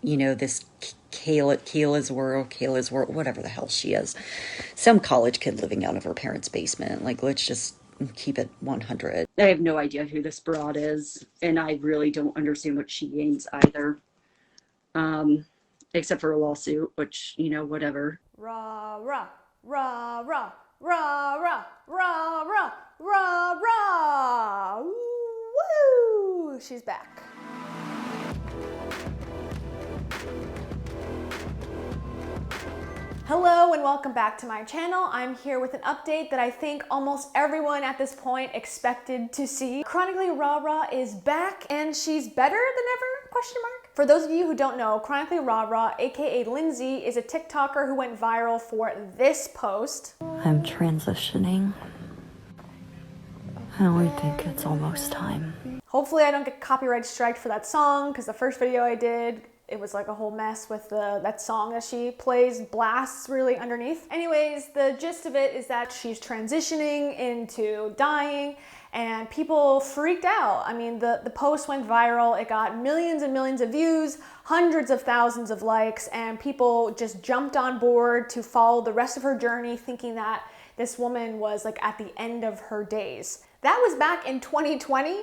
this Kayla's World, whatever the hell she is. Some college kid living out of her parents' basement. Like, let's just keep it 100. I have no idea who this broad is, and I really don't understand what she gains either. Except for a lawsuit, which, whatever. Rah, rah, rah, rah, rah, rah, rah, rah, rah, rah. Woo! She's back. Hello and welcome back to my channel. I'm here with an update that I think almost everyone at this point expected to see. ChronicallyRara is back and she's better than ever? Question mark. For those of you who don't know, ChronicallyRara, aka Lindsey, is a TikToker who went viral for this post. I'm transitioning. I only think it's almost time. Hopefully I don't get copyright striked for that song, because the first video I did, it was like a whole mess with that song that she plays, blasts really underneath. Anyways, the gist of it is that she's transitioning into dying and people freaked out. I mean, the post went viral. It got millions and millions of views, hundreds of thousands of likes, and people just jumped on board to follow the rest of her journey, thinking that this woman was like at the end of her days. That was back in 2020.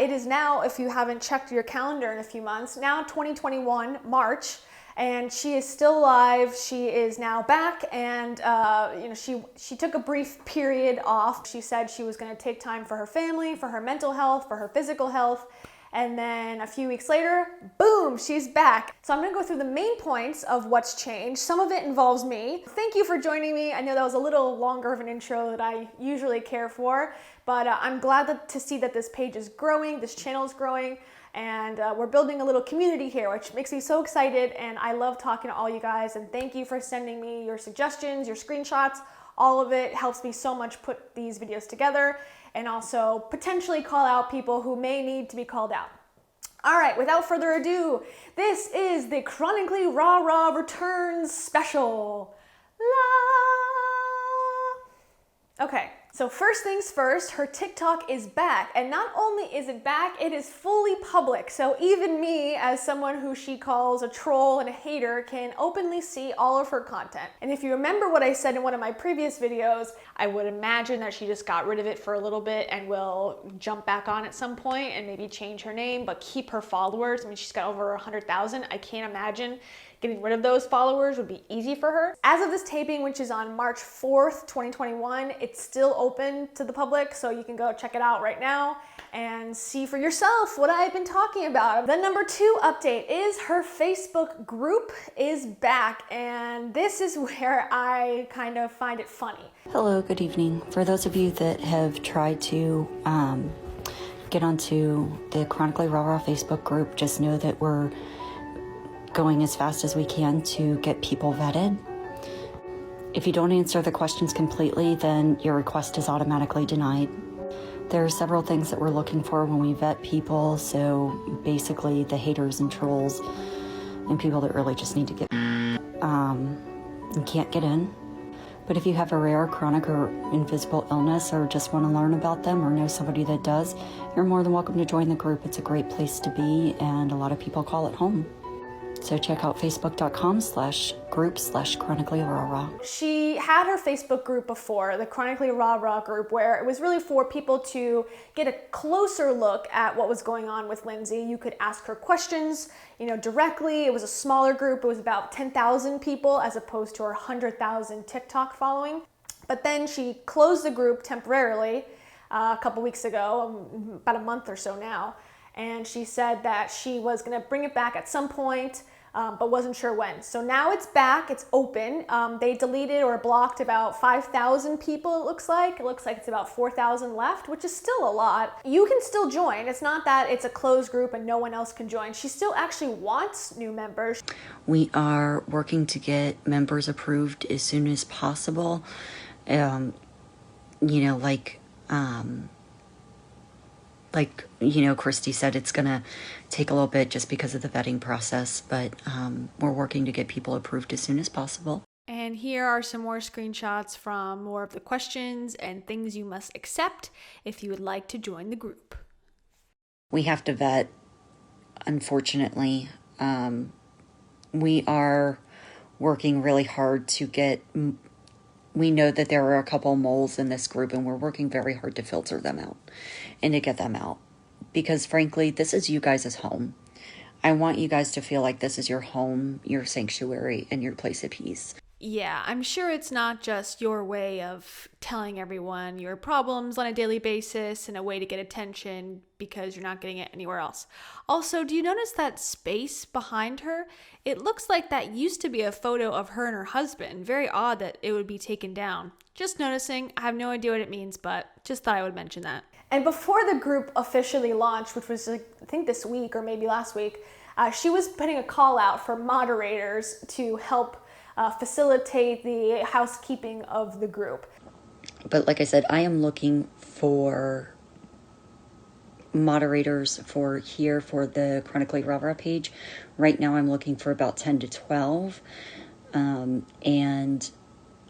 It is now, if you haven't checked your calendar in a few months, now 2021, March, and she is still alive. She is now back, and she took a brief period off. She said she was going to take time for her family, for her mental health, for her physical health, and then a few weeks later, boom, she's back. So I'm gonna go through the main points of what's changed. Some of it involves me. Thank you for joining me. I know that was a little longer of an intro than I usually care for, but I'm glad to see that this page is growing, this channel is growing, and we're building a little community here, which makes me so excited, and I love talking to all you guys, and thank you for sending me your suggestions, your screenshots. All of it helps me so much put these videos together and also potentially call out people who may need to be called out. All right, without further ado, this is the ChronicallyRara Returns Special. La. Okay, so first things first, her TikTok is back, and not only is it back, it is fully public. So even me, as someone who she calls a troll and a hater, can openly see all of her content. And if you remember what I said in one of my previous videos, I would imagine that she just got rid of it for a little bit and will jump back on at some point and maybe change her name, but keep her followers. I mean, she's got over 100,000. I can't imagine getting rid of those followers would be easy for her. As of this taping, which is on March 4th, 2021, it's still open to the public, so you can go check it out right now and see for yourself what I've been talking about. The number 2 update is her Facebook group is back, and this is where I kind of find it funny. Hello, good evening. For those of you that have tried to get onto the ChronicallyRara Facebook group, just know that we're going as fast as we can to get people vetted. If you don't answer the questions completely, then your request is automatically denied. There are several things that we're looking for when we vet people, so basically the haters and trolls and people that really just need to get and can't get in. But if you have a rare, chronic, or invisible illness, or just want to learn about them or know somebody that does, you're more than welcome to join the group. It's a great place to be, and a lot of people call it home. So check out facebook.com/group/ChronicallyRara. She had her Facebook group before, the ChronicallyRara group, where it was really for people to get a closer look at what was going on with Lindsey. You could ask her questions, directly. It was a smaller group. It was about 10,000 people as opposed to her 100,000 TikTok following. But then she closed the group temporarily a couple weeks ago, about a month or so now. And she said that she was going to bring it back at some point, but wasn't sure when. So now it's back, it's open. They deleted or blocked about 5,000 people, it looks like. It looks like it's about 4,000 left, which is still a lot. You can still join. It's not that it's a closed group and no one else can join. She still actually wants new members. We are working to get members approved as soon as possible. Christy said, it's gonna take a little bit just because of the vetting process, but we're working to get people approved as soon as possible. And here are some more screenshots from more of the questions and things you must accept if you would like to join the group. We have to vet, unfortunately, we are working really hard to get, we know that there are a couple moles in this group, and we're working very hard to filter them out and to get them out. Because frankly, this is you guys' home. I want you guys to feel like this is your home, your sanctuary, and your place of peace. Yeah, I'm sure it's not just your way of telling everyone your problems on a daily basis and a way to get attention because you're not getting it anywhere else. Also, do you notice that space behind her? It looks like that used to be a photo of her and her husband. Very odd that it would be taken down. Just noticing. I have no idea what it means, but just thought I would mention that. And before the group officially launched, which was I think this week or maybe last week, she was putting a call out for moderators to help facilitate the housekeeping of the group. But like I said, I am looking for moderators for the ChronicallyRara page. Right now I'm looking for about 10 to 12. And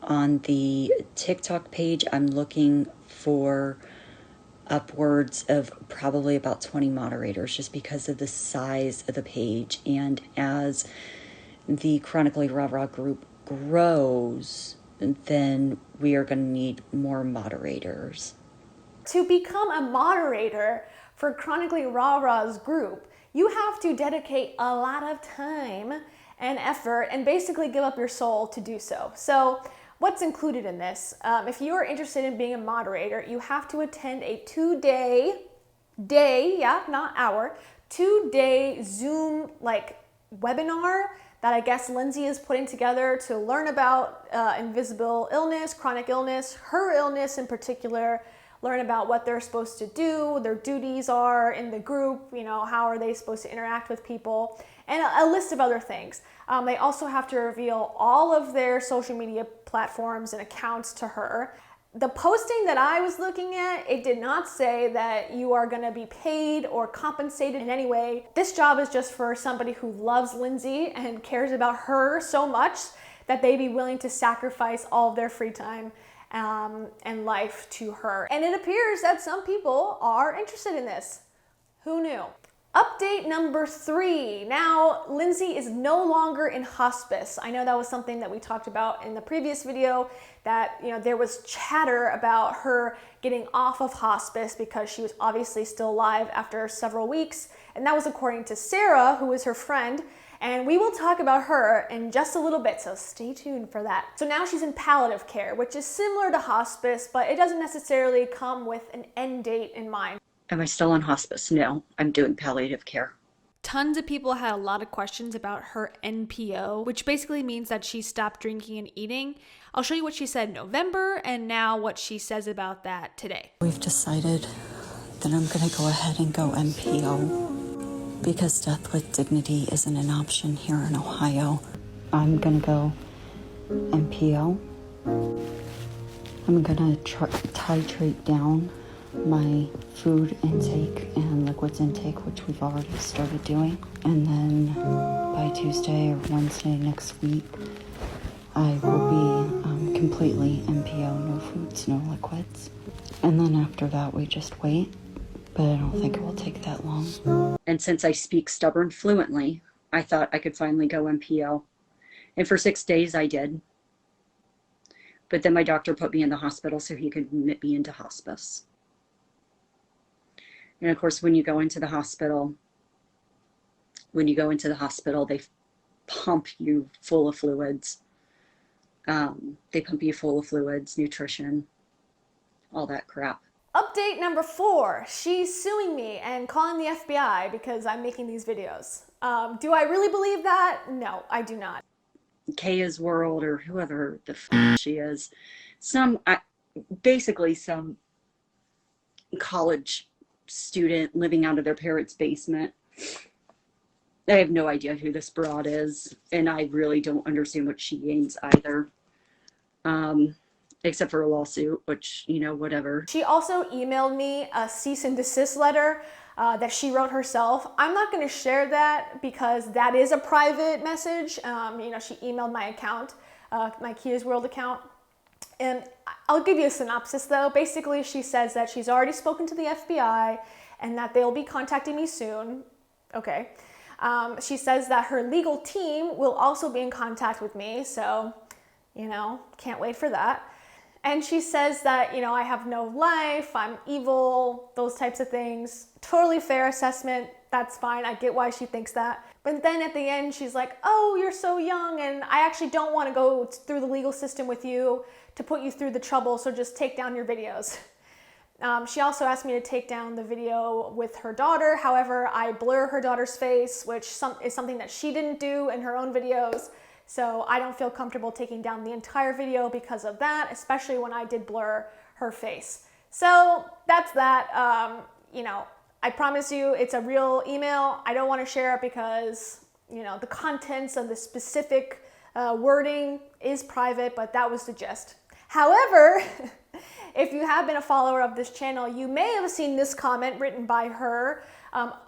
on the TikTok page, I'm looking for upwards of probably about 20 moderators, just because of the size of the page. And as the ChronicallyRara group grows, then we are going to need more moderators. To become a moderator for ChronicallyRara's group, you have to dedicate a lot of time and effort and basically give up your soul to do so. So what's included in this? If you are interested in being a moderator, you have to attend a 2-day, not hour, 2-day Zoom webinar that I guess Lindsey is putting together to learn about invisible illness, chronic illness, her illness in particular, learn about what they're supposed to do, their duties are in the group, how are they supposed to interact with people, and a list of other things. They also have to reveal all of their social media platforms and accounts to her. The posting that I was looking at, it did not say that you are going to be paid or compensated in any way. This job is just for somebody who loves Lindsey and cares about her so much that they'd be willing to sacrifice all of their free time and life to her. And it appears that some people are interested in this. Who knew? Update number 3. Now, Lindsey is no longer in hospice. I know that was something that we talked about in the previous video, that there was chatter about her getting off of hospice because she was obviously still alive after several weeks. And that was according to Sarah, who is her friend. And we will talk about her in just a little bit, so stay tuned for that. So now she's in palliative care, which is similar to hospice, but it doesn't necessarily come with an end date in mind. Am I still on hospice? No, I'm doing palliative care. Tons of people had a lot of questions about her NPO, which basically means that she stopped drinking and eating. I'll show you what she said in November and now what she says about that today. We've decided that I'm going to go ahead and go NPO because death with dignity isn't an option here in Ohio. I'm going to go NPO. I'm going to titrate down my food intake and liquids intake, which we've already started doing. And then by Tuesday or Wednesday next week, I will be completely NPO, no foods, no liquids. And then after that, we just wait. But I don't think it will take that long. And since I speak stubborn fluently, I thought I could finally go NPO. And for 6 days I did. But then my doctor put me in the hospital so he could admit me into hospice. And of course, when you go into the hospital, they pump you full of fluids. They pump you full of fluids, nutrition, all that crap. Update number 4. She's suing me and calling the FBI because I'm making these videos. Do I really believe that? No, I do not. Kaya's World, or whoever the she is, basically some college student living out of their parents' basement. I have no idea who this broad is, and I really don't understand what she gains either. Except for a lawsuit, which, whatever. She also emailed me a cease and desist letter that she wrote herself. I'm not going to share that because that is a private message. She emailed my account, my Kia's World account. And I'll give you a synopsis though. Basically, she says that she's already spoken to the FBI and that they'll be contacting me soon. Okay. She says that her legal team will also be in contact with me, so, can't wait for that. And she says that, I have no life, I'm evil, those types of things. Totally fair assessment, that's fine, I get why she thinks that. But then at the end, she's like, oh, you're so young, and I actually don't want to go through the legal system with you to put you through the trouble, so just take down your videos. She also asked me to take down the video with her daughter. However, I blur her daughter's face, which is something that she didn't do in her own videos. So I don't feel comfortable taking down the entire video because of that, especially when I did blur her face. So that's that. I promise you it's a real email. I don't want to share it because, the contents of the specific wording is private, but that was the gist. However, if you have been a follower of this channel, you may have seen this comment written by her,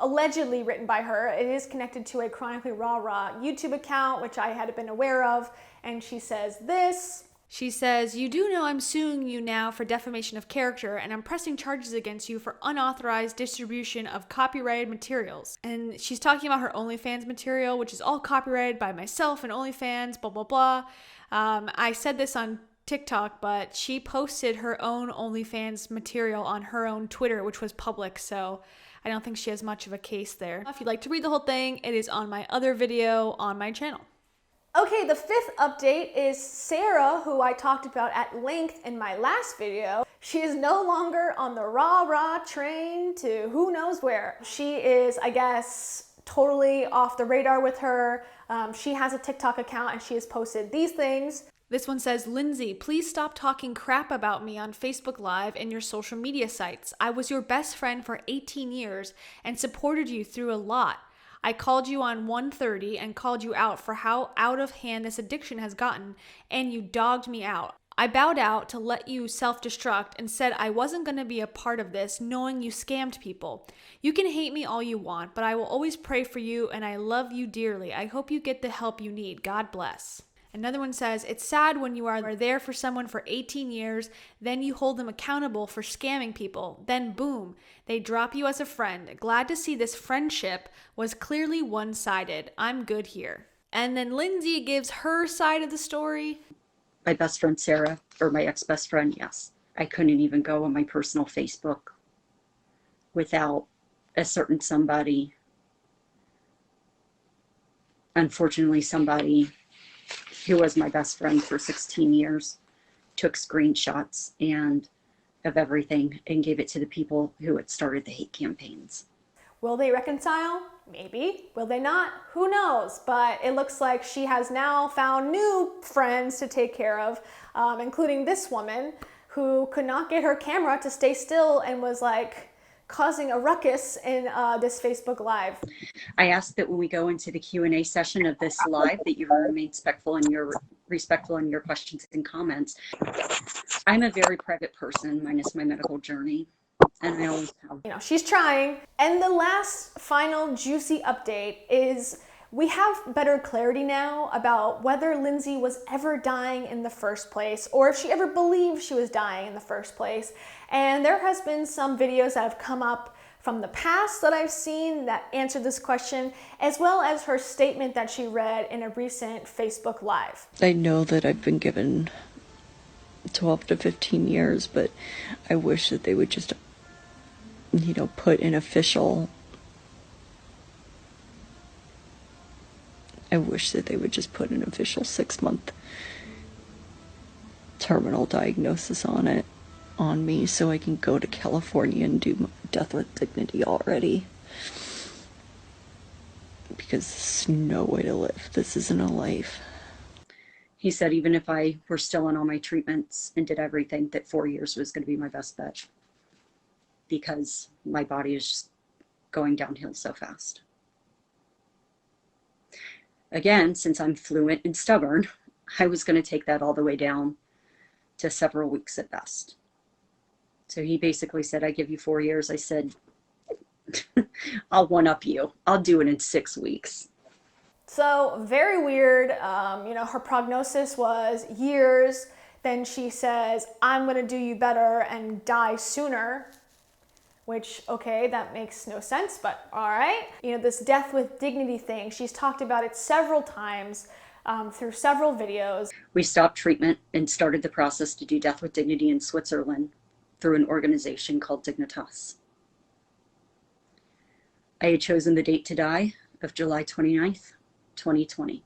allegedly written by her. It is connected to a ChronicallyRara YouTube account, which I had been aware of, and she says this. She says, you do know I'm suing you now for defamation of character, and I'm pressing charges against you for unauthorized distribution of copyrighted materials. And she's talking about her OnlyFans material, which is all copyrighted by myself and OnlyFans, blah, blah, blah. I said this on TikTok, but she posted her own OnlyFans material on her own Twitter, which was public, so I don't think she has much of a case there. If you'd like to read the whole thing, it is on my other video on my channel. Okay, the fifth update is Sarah, who I talked about at length in my last video. She is no longer on the rah-rah train to who knows where. She is, I guess, totally off the radar with her. She has a TikTok account and she has posted these things. This one says, Lindsey, please stop talking crap about me on Facebook Live and your social media sites. I was your best friend for 18 years and supported you through a lot. I called you on 1:30 and called you out for how out of hand this addiction has gotten, and you dogged me out. I bowed out to let you self-destruct and said I wasn't going to be a part of this, knowing you scammed people. You can hate me all you want, but I will always pray for you, and I love you dearly. I hope you get the help you need. God bless. Another one says, it's sad when you are there for someone for 18 years, then you hold them accountable for scamming people. Then boom, they drop you as a friend. Glad to see this friendship was clearly one-sided. I'm good here. And then Lindsey gives her side of the story. My best friend Sarah, or my ex-best friend, yes. I couldn't even go on my personal Facebook without a certain somebody. Unfortunately, somebody who was my best friend for 16 years, took screenshots of everything and gave it to the people who had started the hate campaigns. Will they reconcile? Maybe. Will they not? Who knows? But it looks like she has now found new friends to take care of, including this woman who could not get her camera to stay still and was like causing a ruckus in this Facebook Live. I ask that when we go into the Q&A session of this live that you remain respectful in your questions and comments. I'm a very private person, minus my medical journey, and I always have. She's trying. And the last final juicy update is we have better clarity now about whether Lindsey was ever dying in the first place or if she ever believed she was dying in the first place. And there has been some videos that have come up from the past that I've seen that answer this question, as well as her statement that she read in a recent Facebook Live. I know that I've been given 12 to 15 years, but I wish that they would just, put an official... I wish that they would just put an official 6-month terminal diagnosis on me so I can go to California and do my death with dignity already. Because this is no way to live. This isn't a life. He said even if I were still on all my treatments and did everything, that 4 years was going to be my best bet. Because my body is just going downhill so fast. Again, since I'm fluent and stubborn, I was going to take that all the way down to several weeks at best. So he basically said, I give you 4 years. I said, I'll one-up you. I'll do it in 6 weeks. So very weird. Her prognosis was years. Then she says, I'm going to do you better and die sooner. which, okay, that makes no sense, but all right. You know, this death with dignity thing, she's talked about it several times through several videos. We stopped treatment and started the process to do death with dignity in Switzerland through an organization called Dignitas. I had chosen the date to die of July 29th, 2020.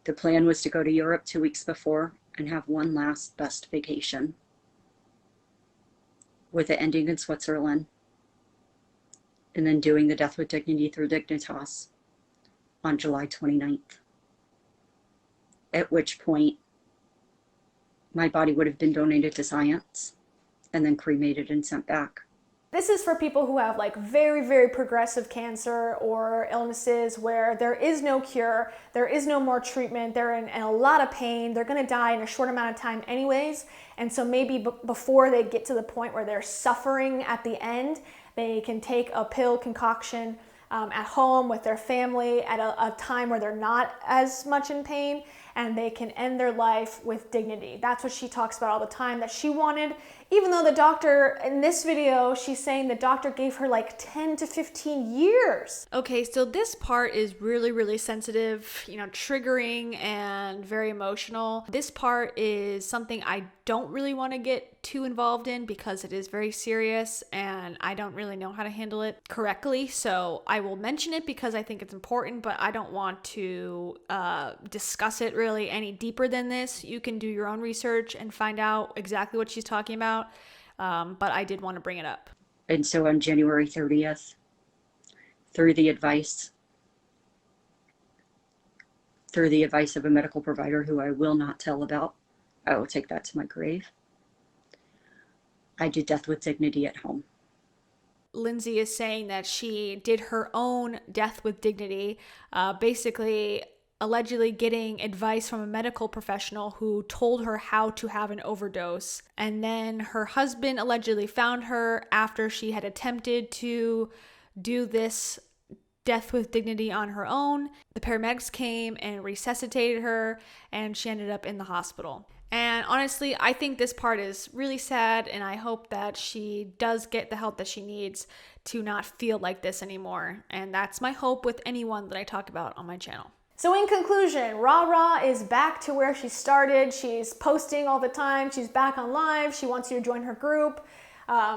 The plan was to go to Europe 2 weeks before and have one last best vacation, with it ending in Switzerland, and then doing the death with dignity through Dignitas on July 29th. At which point, my body would have been donated to science and then cremated and sent back. This is for people who have like very, very progressive cancer or illnesses where there is no cure, there is no more treatment, they're in a lot of pain, they're gonna die in a short amount of time anyways, and so maybe before they get to the point where they're suffering at the end, they can take a pill concoction at home with their family at a time where they're not as much in pain, and they can end their life with dignity. That's what she talks about all the time, that she wanted, even though the doctor, in this video, she's saying the doctor gave her like 10 to 15 years. Okay, so this part is really, really sensitive, you know, triggering and very emotional. This part is something I don't really want to get too involved in because it is very serious and I don't really know how to handle it correctly. So I will mention it because I think it's important, but I don't want to discuss it really any deeper than this. You can do your own research and find out exactly what she's talking about, but I did want to bring it up. And so on January 30th, through the advice of a medical provider who I will not tell about, I will take that to my grave, I did death with dignity at home. Lindsey is saying that she did her own death with dignity, basically allegedly getting advice from a medical professional who told her how to have an overdose. And then her husband allegedly found her after she had attempted to do this death with dignity on her own. The paramedics came and resuscitated her, and she ended up in the hospital. And honestly, I think this part is really sad, and I hope that she does get the help that she needs to not feel like this anymore. And that's my hope with anyone that I talk about on my channel. So in conclusion, Rara is back to where she started. She's posting all the time. She's back on live. She wants you to join her group.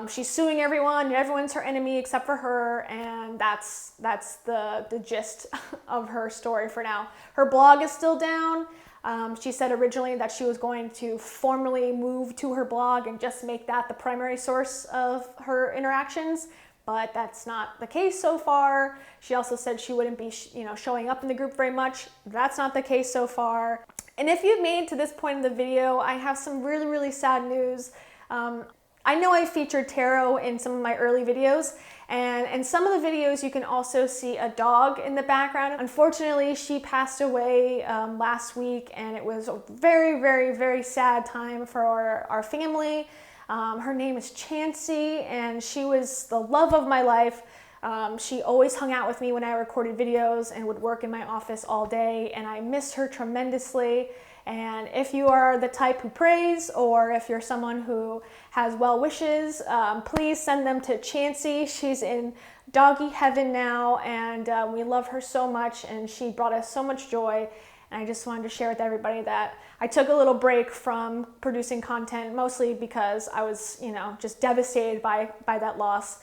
She's suing everyone, and everyone's her enemy except for her, and that's the gist of her story for now. Her blog is still down. She said originally that she was going to formally move to her blog and just make that the primary source of her interactions, but that's not the case so far. She also said she wouldn't be showing up in the group very much. That's not the case so far. And if you've made it to this point in the video, I have some really, really sad news. I know I featured tarot in some of my early videos, and in some of the videos you can also see a dog in the background. Unfortunately, she passed away last week, and it was a very, very, very sad time for our family. Her name is Chansey, and she was the love of my life. She always hung out with me when I recorded videos and would work in my office all day, and I miss her tremendously. And if you are the type who prays, or if you're someone who has well wishes, please send them to Chansey. She's in doggy heaven now, and we love her so much, and she brought us so much joy. And I just wanted to share with everybody that I took a little break from producing content, mostly because I was, just devastated by that loss.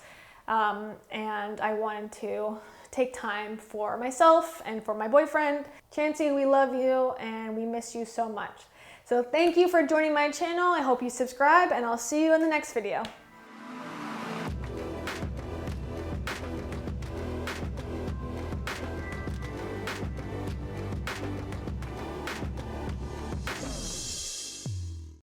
And I wanted to take time for myself and for my boyfriend. Chansey, we love you and we miss you so much. So thank you for joining my channel. I hope you subscribe, and I'll see you in the next video.